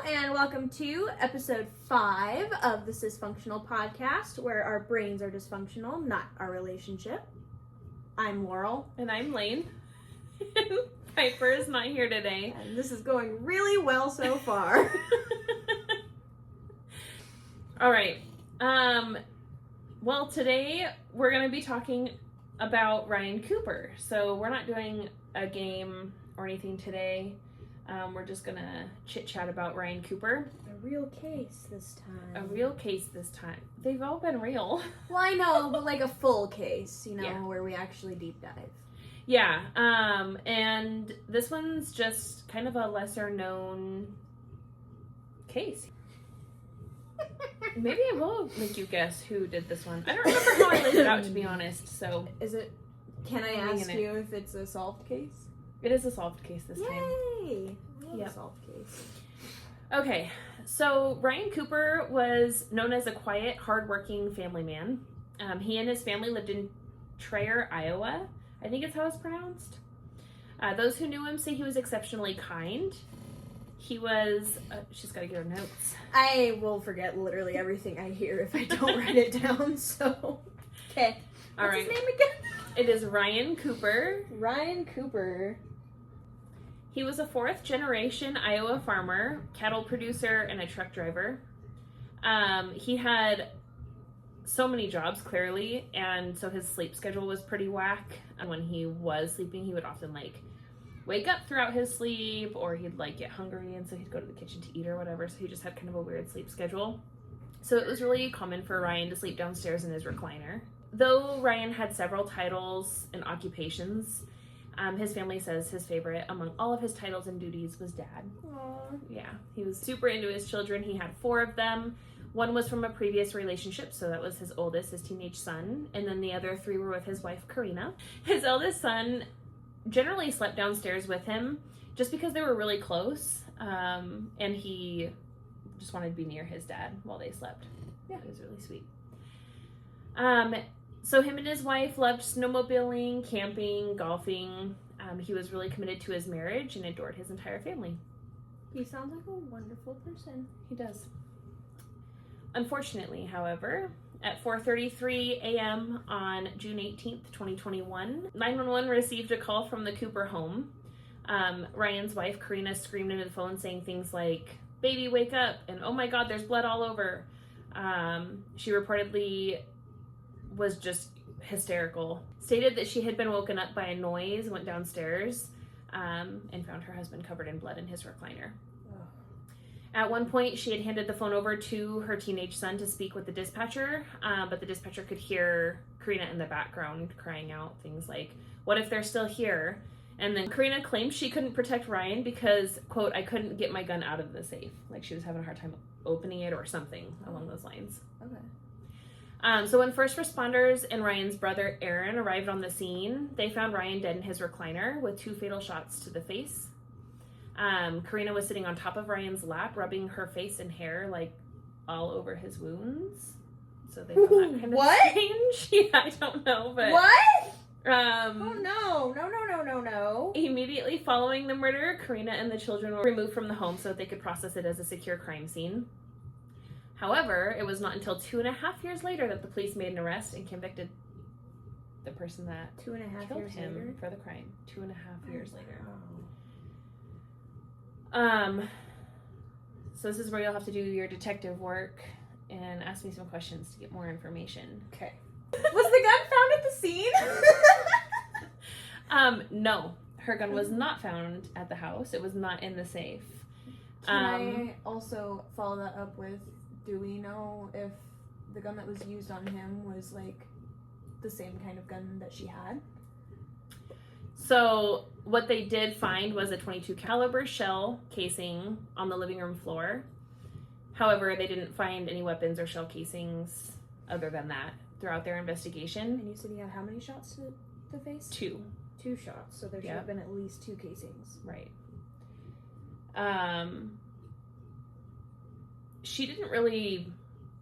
and welcome to episode 5 of the Dysfunctional Podcast, where our brains are dysfunctional, not our relationship. I'm Laurel. And I'm Lane. Piper is not here today. And this is going really well so far. All right. Well, today we're going to be talking about Ryan Cooper. So we're not doing a game or anything today. We're just going to chit-chat about Ryan Cooper. A real case this time. A real case this time. They've all been real. Well, I know, but like a full case, Yeah. where we actually deep dive. Yeah. And this one's just kind of a lesser known case. Maybe I will make you guess who did this one. I don't remember how I laid it out, to be honest. So Can I I'm ask winging you if it's a solved case? it is a solved case this time. Yay! I love Yep. a solved case. Okay, so Ryan Cooper was known as a quiet, hardworking family man. He and his family lived in Traer, Iowa. I think it's how it's pronounced. Those who knew him say he was exceptionally kind. He was... she's got to get her notes. I will forget literally everything I hear if I don't write it down, so... Okay. All What's right. his name again? It is Ryan Cooper. Ryan Cooper. He was a fourth-generation Iowa farmer, cattle producer, and a truck driver. He had so many jobs, clearly, and so his sleep schedule was pretty whack. And when he was sleeping, he would often, wake up throughout his sleep, or he'd, get hungry, and so he'd go to the kitchen to eat or whatever, so he just had kind of a weird sleep schedule. So it was really common for Ryan to sleep downstairs in his recliner. Though Ryan had several titles and occupations, his family says his favorite among all of his titles and duties was dad. Aww. Yeah, he was super into his children. He had 4 of them. One was from a previous relationship, so that was his oldest, his teenage son. And then the other 3 were with his wife, Karina. His eldest son generally slept downstairs with him just because they were really close. And he just wanted to be near his dad while they slept. Yeah. It was really sweet. So him and his wife loved snowmobiling, camping, golfing. He was really committed to his marriage and adored his entire family. He sounds like a wonderful person. He does. Unfortunately, however, at 4:33 a.m. on June 18th, 2021, 911 received a call from the Cooper home. Ryan's wife, Karina, screamed into the phone saying things like, "Baby, wake up," and "Oh my God, there's blood all over." She reportedly was just hysterical. Stated that she had been woken up by a noise, went downstairs, and found her husband covered in blood in his recliner. At one point, she had handed the phone over to her teenage son to speak with the dispatcher, but the dispatcher could hear Karina in the background crying out things like, "What if they're still here?" And then Karina claimed she couldn't protect Ryan because, quote, "I couldn't get my gun out of the safe." Like she was having a hard time opening it or something along those lines. Okay. So when first responders and Ryan's brother, Aaron, arrived on the scene, they found Ryan dead in his recliner with 2 fatal shots to the face. Karina was sitting on top of Ryan's lap, rubbing her face and hair, all over his wounds. So they found that kind of What? strange. Yeah, I don't know, but... What? Um, Oh, no. Immediately following the murder, Karina and the children were removed from the home so that they could process it as a secure crime scene. However, it was not until 2.5 years later that the police made an arrest and convicted the person that 2.5 killed years him later? for the crime. 2.5 years later. Wow. So this is where you'll have to do your detective work and ask me some questions to get more information. Okay. Was the gun found at the scene? No, her gun was not found at the house. It was not in the safe. Can I also follow that up with, do we know if the gun that was used on him was the same kind of gun that she had? So what they did find was a .22 caliber shell casing on the living room floor. However, they didn't find any weapons or shell casings other than that throughout their investigation. And you said he had how many shots to the face? 2. 2 shots, so there should Yeah. have been at least 2 casings. Right. She didn't really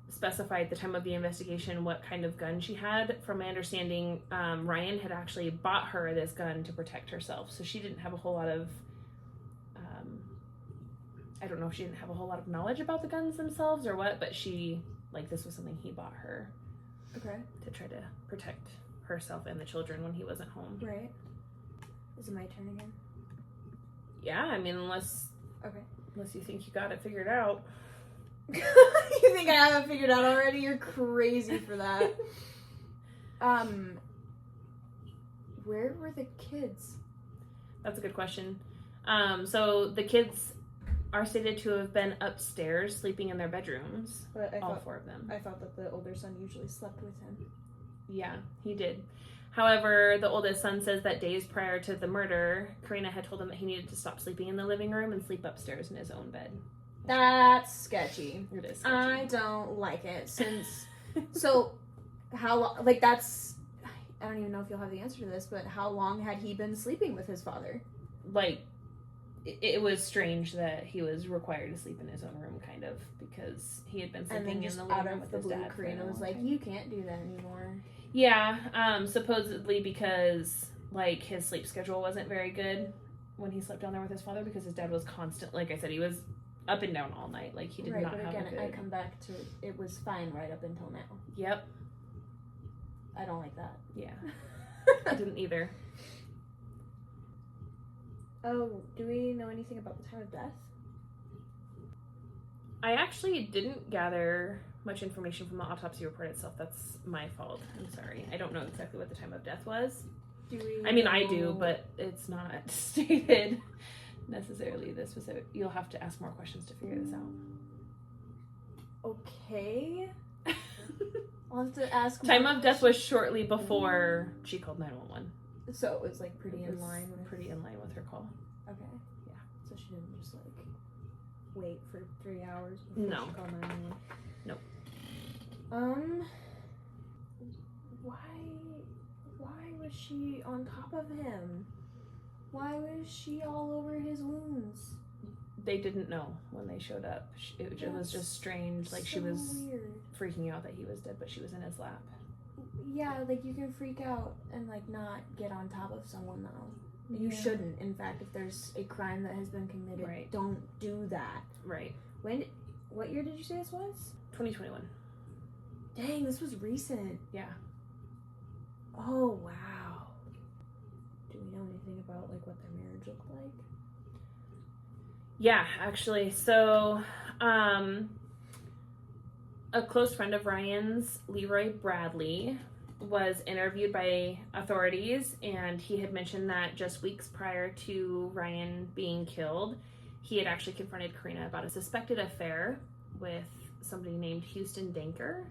specify at the time of the investigation what kind of gun she had. From my understanding, Ryan had actually bought her this gun to protect herself, so she didn't have a whole lot of I don't know if she didn't have a whole lot of knowledge about the guns themselves or what, but she, like, this was something he bought her. Okay. To try to protect herself and the children when he wasn't home. Right. Is it my turn again? Yeah, I mean, unless you think you got it figured out. You think I have it figured out already? You're crazy for that. Where were the kids? That's a good question. So the kids are stated to have been upstairs sleeping in their bedrooms. But all 4 of them. I thought that the older son usually slept with him. Yeah, he did. However, the oldest son says that days prior to the murder, Karina had told him that he needed to stop sleeping in the living room and sleep upstairs in his own bed. That's sketchy. It is sketchy. I don't like it. So, how long, like, that's, I don't even know if you'll have the answer to this, but how long had he been sleeping with his father? Like, it was strange that he was required to sleep in his own room, kind of, because he had been sleeping in the living room with his dad. Karina was like, you can't do that anymore. Yeah, supposedly because, like, his sleep schedule wasn't very good when he slept down there with his father, because his dad was constant, like I said, he was up and down all night. Like, he did not have a good... I come back to, it was fine right up until now. Yep. I don't like that. Yeah. I didn't either. Oh, do we know anything about the time of death? I actually didn't gather much information from the autopsy report itself. That's my fault. I'm sorry. I don't know exactly what the time of death was. Do we? I mean, I do, but it's not stated necessarily the specific. You'll have to ask more questions to figure this out. Okay. I'll have to ask. Time of death was shortly before she called 911. So it was like pretty in line with her call. Okay. Yeah. So she didn't just like wait for 3 hours No. she called 911. Nope. Why was she on top of him? Why was she all over his wounds? They didn't know when they showed up. It was just strange. Like, she was weird. freaking out that he was dead, but she was in his lap. Yeah, like, you can freak out and like not get on top of someone though. You Yeah. shouldn't. In fact, if there's a crime that has been committed, Right. don't do that. Right. What year did you say this was? 2021. Dang, this was recent. Yeah. Oh, wow. Do we know anything about like what their marriage looked like? Yeah, actually. So, a close friend of Ryan's, Leroy Bradley, was interviewed by authorities, and he had mentioned that just weeks prior to Ryan being killed, he had actually confronted Karina about a suspected affair with somebody named Houston Danker.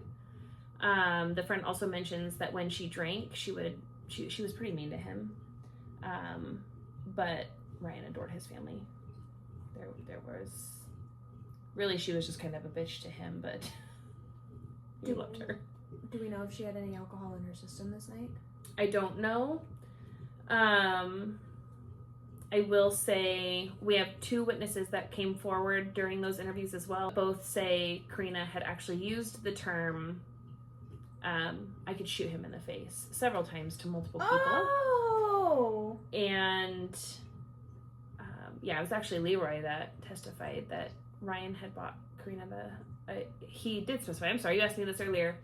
The friend also mentions that when she drank, she was pretty mean to him, but Ryan adored his family. There was really, she was just kind of a bitch to him, but he loved her. Do we know if she had any alcohol in her system this night? I don't know. I will say we have 2 witnesses that came forward during those interviews as well. Both say Karina had actually used the term, I could shoot him in the face, several times to multiple people. Oh! And yeah, it was actually Leroy that testified that Ryan had bought Karina he did specify, I'm sorry, you asked me this earlier.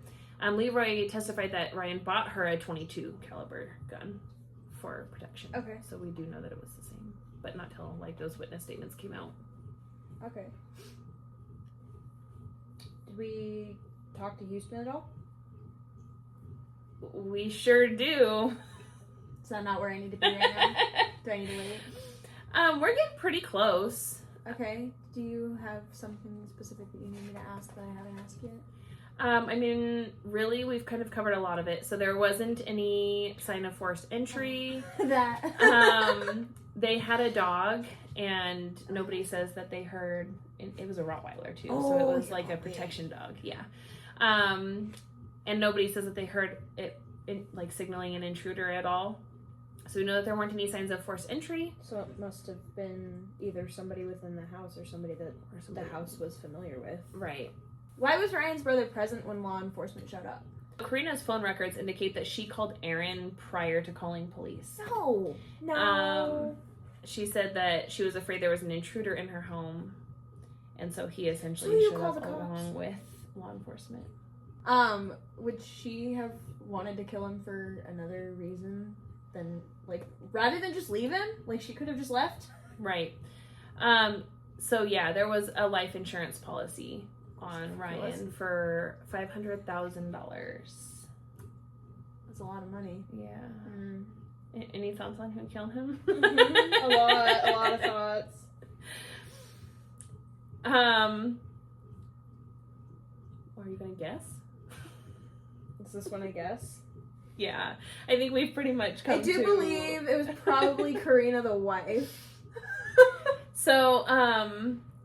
Leroy testified that Ryan bought her a .22 caliber gun for protection. Okay. So we do know that it was the same, but not till like those witness statements came out. Okay. Did we talk to Houston at all? We sure do. Is that not where I need to be right now? Do I need to wait? We're getting pretty close. Okay. Do you have something specific that you need me to ask that I haven't asked yet? I mean, really, we've kind of covered a lot of it. So there wasn't any sign of forced entry. They had a dog, and nobody says that they heard. It was a Rottweiler too, so it was like a protection dog. Yeah. And nobody says that they heard it like signaling an intruder at all. So we know that there weren't any signs of forced entry. So it must have been either somebody within the house or somebody that the house was familiar with. Right. Why was Ryan's brother present when law enforcement showed up? Karina's phone records indicate that she called Aaron prior to calling police. No. She said that she was afraid there was an intruder in her home. And so he essentially So you showed call up the cops. along with law enforcement. Would she have wanted to kill him for another reason than, like, rather than just leave him? Like, she could have just left? Right. So yeah, there was a life insurance policy on Ryan for $500,000. That's a lot of money. Yeah. Mm. Any thoughts on who killed him? A lot of thoughts. Are you gonna guess? Is this one I guess? Yeah, I think we've pretty much come I do to... believe it was probably Karina the wife. So,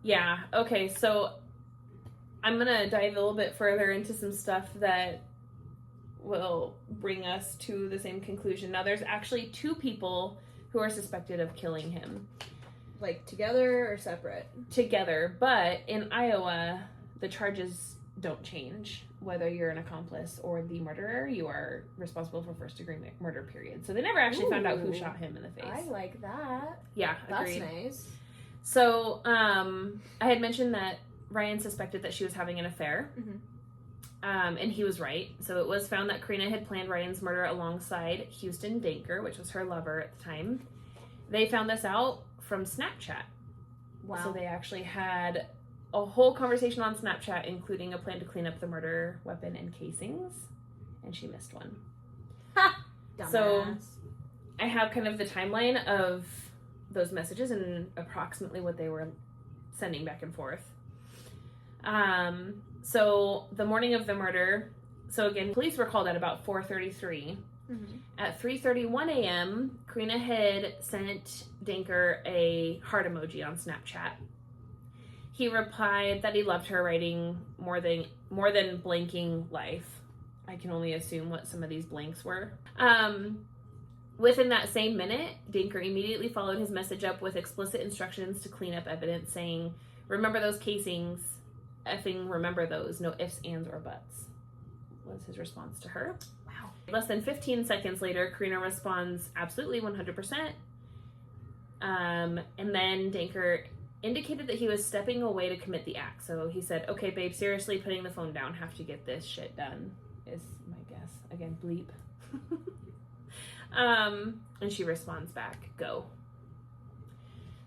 yeah, okay, so I'm gonna dive a little bit further into some stuff that will bring us to the same conclusion. Now, there's actually 2 people who are suspected of killing him. Like, together or separate? Together, but in Iowa, the charges don't change. Whether you're an accomplice or the murderer, you are responsible for first-degree murder, period. So they never actually found out who shot him in the face. I like that. Yeah, agreed. That's nice. So, I had mentioned that Ryan suspected that she was having an affair. Mhm. And he was right. So it was found that Karina had planned Ryan's murder alongside Houston Danker, which was her lover at the time. They found this out from Snapchat. Wow. So they actually had a whole conversation on Snapchat, including a plan to clean up the murder weapon and casings. And she missed one. Dumbass. So I have kind of the timeline of those messages and approximately what they were sending back and forth. So the morning of the murder, so again, police were called at about 4:33. Mhm. At 3:31 a.m., Karina had sent Danker a heart emoji on Snapchat. He replied that he loved her, writing more than blanking life. I can only assume what some of these blanks were. Within that same minute, Danker immediately followed his message up with explicit instructions to clean up evidence, saying, "Remember those casings, effing remember those, no ifs, ands, or buts," was his response to her. Wow. Less than 15 seconds later, Karina responds, "Absolutely, 100%. And then Danker indicated that he was stepping away to commit the act. So he said, "Okay, babe, seriously, putting the phone down, have to get this shit done," is my guess. Again, bleep. And she responds back, "Go."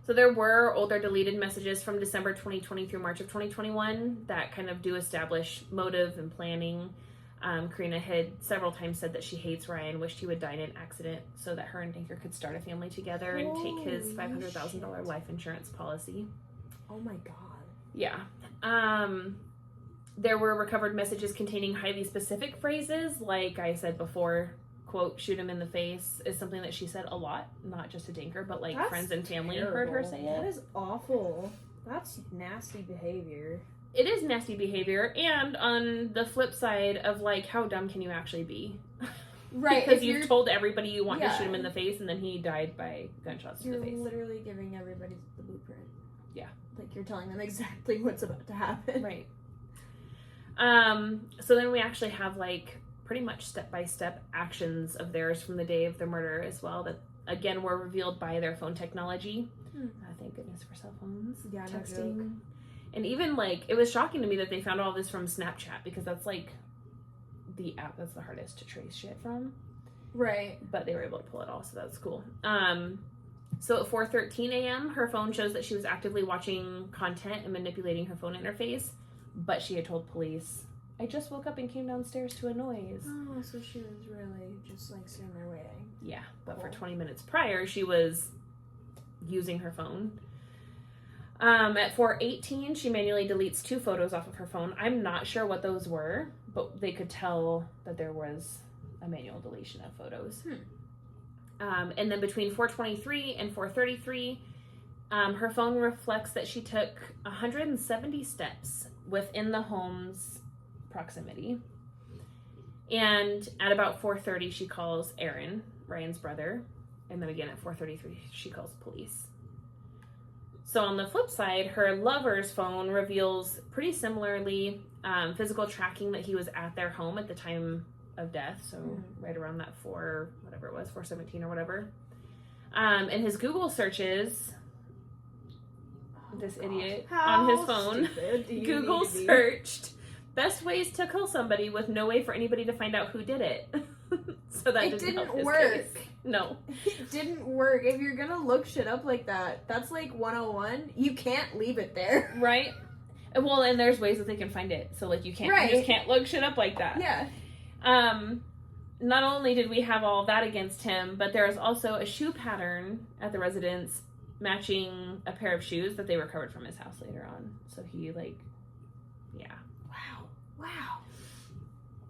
So there were older deleted messages from December 2020 through March of 2021 that kind of do establish motive and planning. Karina had several times said that she hates Ryan, wished he would die in an accident so that her and Danker could start a family together and take his Holy $500,000 shit. life insurance policy. Oh my god. Yeah. There were recovered messages containing highly specific phrases, like I said before, quote, "shoot him in the face," is something that she said a lot, not just to Danker, but like That's friends and family terrible. heard her say That it. is awful. That's nasty behavior. It is nasty behavior, and on the flip side of like, how dumb can you actually be? Right. Because if you've you're, told everybody you want to Yeah. shoot him in the face, and then he died by gunshots to you're the face. literally giving everybody the blueprint. Yeah. Like, you're telling them exactly what's about to happen. Right. So then we actually have like pretty much step-by-step actions of theirs from the day of the murder as well that again were revealed by their phone technology. Thank goodness for cell phones. Yeah, no texting. joke. And even like it was shocking to me that they found all this from Snapchat because that's like the app that's the hardest to trace shit from. Right. But they were able to pull it all, so that's cool. So at 4:13 a.m., her phone shows that she was actively watching content and manipulating her phone interface, but she had told police, "I just woke up and came downstairs to a noise." Oh, so she was really just like sitting there waiting. Yeah, but for Cool. 20 minutes prior, she was using her phone. At 4:18, she manually deletes 2 photos off of her phone. I'm not sure what those were, but they could tell that there was a manual deletion of photos. And then between 4:23 and 4:33, her phone reflects that she took 170 steps within the home's proximity. And at about 4:30, she calls Aaron, Ryan's brother. And then again at 4:33, she calls police. So on the flip side, her lover's phone reveals pretty similarly physical tracking that he was at their home at the time of death. So right around that 4:17 or whatever. And his Google searches this idiot How on his phone stupid do you Google need to be? searched best ways to kill somebody with no way for anybody to find out who did it. So that It didn't help didn't his work. case. No. It didn't work. If you're gonna look shit up like that, that's like 101. You can't leave it there. Right? Well, and there's ways that they can find it. So like you can't Right. you just can't look shit up like that. Yeah. Not only did we have all of that against him, but there was also a shoe pattern at the residence matching a pair of shoes that they recovered from his house later on. So he yeah. Wow.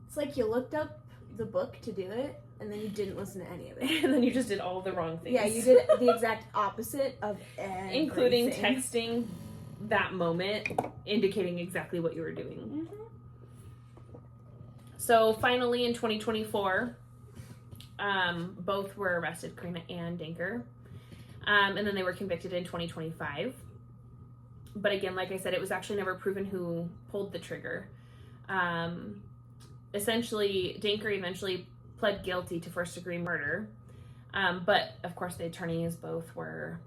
It's like you looked up the book to do it, and then you didn't listen to any of it. And then you just did all the wrong things. Yeah, you did the exact opposite of everything. Including texting that moment, indicating exactly what you were doing. Mhm. So finally in 2024, both were arrested, Karina and Denker. And then they were convicted in 2025. But again, like I said, it was actually never proven who pulled the trigger. Essentially, Denker eventually pled guilty to first-degree murder. But, of course, the attorneys both were...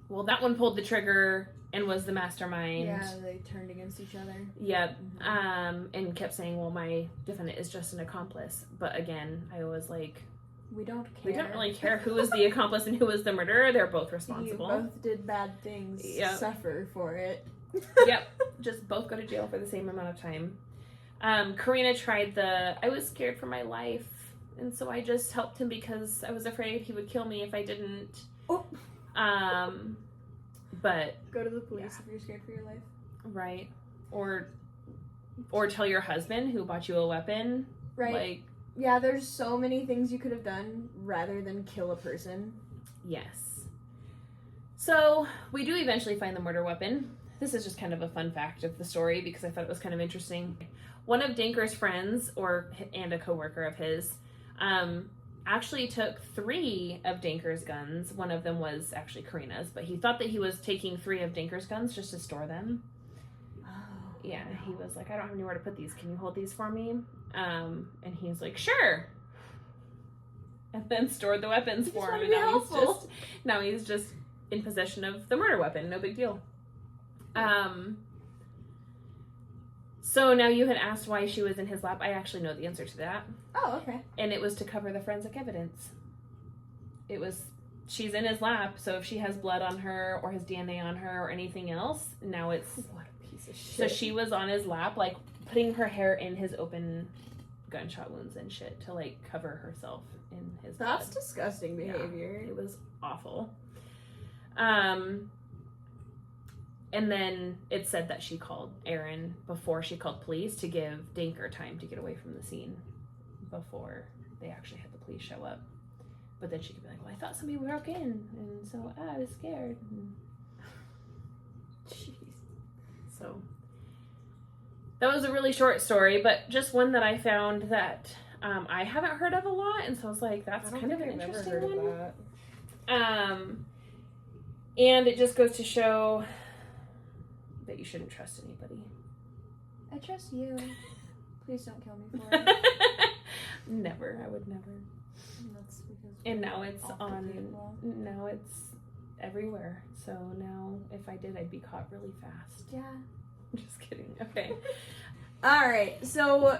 Well, that one pulled the trigger and was the mastermind. Yeah, they turned against each other. Yep. Mhm. And kept saying, well, my defendant is just an accomplice. But again, I was like... We don't care. We don't really care who was the accomplice and who was the murderer. They're both responsible. You both did bad things. Yep. Suffer for it. Yep. Just both go to jail for the same amount of time. Karina tried I was scared for my life, and so I just helped him because I was afraid he would kill me if I didn't. Oh. But Go to the police if you're scared for your life. right, or tell your husband who bought you a weapon. Right. Like, Yeah, there's so many things you could have done rather than kill a person. yes. So we do eventually find the murder weapon. This is just kind of a fun fact of the story because I thought it was kind of interesting. One of Denker's friends, and a coworker of his, actually took 3 of Denker's guns. One of them was actually Karina's, but he thought that he was taking 3 of Denker's guns just to store them. Oh. Yeah, he was like, I don't have anywhere to put these. Can you hold these for me? And he's like, sure. And then stored the weapons for him. And now he's just in possession of the murder weapon. No big deal. So now you had asked why she was in his lap. I actually know the answer to that. Oh, okay. And it was to cover the forensic evidence. She's in his lap, so if she has blood on her or his DNA on her or anything else, now it's... What a piece of shit. So she was on his lap, like, putting her hair in his open gunshot wounds and shit to, like, cover herself in his blood. That's disgusting behavior. It was awful. And then it said that she called Aaron before she called police to give Denker time to get away from the scene before they actually had the police show up. But then she could be like, well, I thought somebody broke in, and so I was scared. Jeez. So that was a really short story, but just one that I found that I haven't heard of a lot, and so I was like, that's kind of an interesting one. And it just goes to show that you shouldn't trust anybody. I trust you. Please don't kill me for it. Never. I would never. That's because And now it's awful people. now it's everywhere. So now if I did, I'd be caught really fast. Yeah. Just kidding. Okay. Alright, so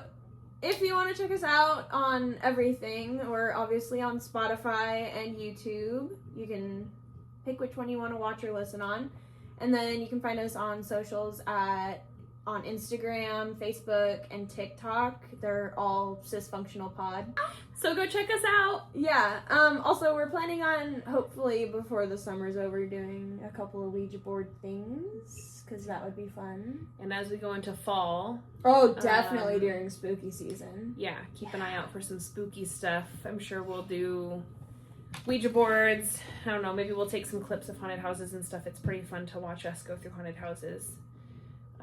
if you want to check us out on everything, we're obviously on Spotify and YouTube. You can pick which one you want to watch or listen on. And then you can find us on socials on Instagram, Facebook, and TikTok. They're all Cisfunctional Pod. So go check us out. Yeah. Also, we're planning on, hopefully, before the summer's over, doing a couple of Ouija board things, because that would be fun. And as we go into fall, Oh, definitely during spooky season. yeah, keep an eye out for some spooky stuff. I'm sure we'll do Ouija boards. I don't know, maybe we'll take some clips of haunted houses and stuff. It's pretty fun to watch us go through haunted houses.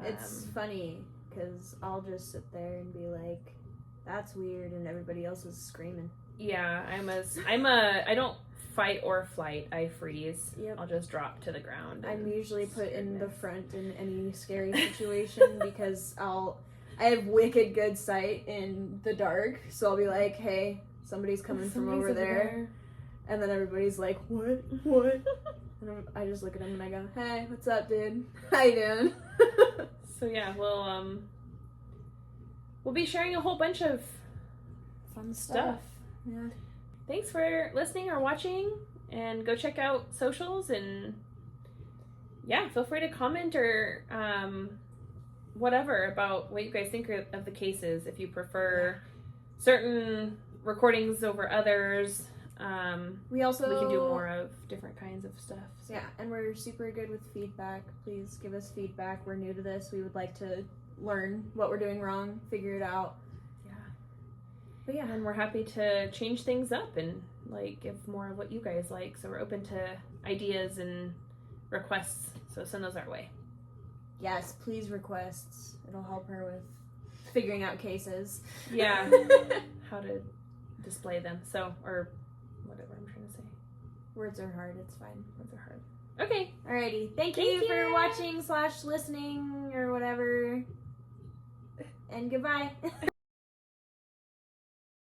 It's funny, because I'll just sit there and be like, that's weird, and everybody else is screaming. Yeah, I don't fight or flight. I freeze. Yep. I'll just drop to the ground. I'm and usually put in the scaredness. front in any scary situation because I have wicked good sight in the dark, so I'll be like, hey, somebody's coming from over there. And then everybody's like, what? And I just look at him and I go, "Hey, what's up, dude? How you doing?" So yeah, we'll be sharing a whole bunch of Fun stuff. Yeah. Thanks for listening or watching, and go check out socials, and yeah, feel free to comment or whatever about what you guys think of the cases. If you prefer certain recordings over others, we can do more of different kinds of stuff. So. Yeah, and we're super good with feedback. Please give us feedback. We're new to this. We would like to learn what we're doing wrong, figure it out. Yeah. But yeah, And we're happy to change things up and like give more of what you guys like. So we're open to ideas and requests. So send those our way. yes, please requests. It'll help her with figuring out cases. Yeah. How to display them. So, or whatever I'm trying to say. Words are hard. It's fine. Words are hard. Okay. Alrighty. Thank you for watching / listening or whatever. And goodbye.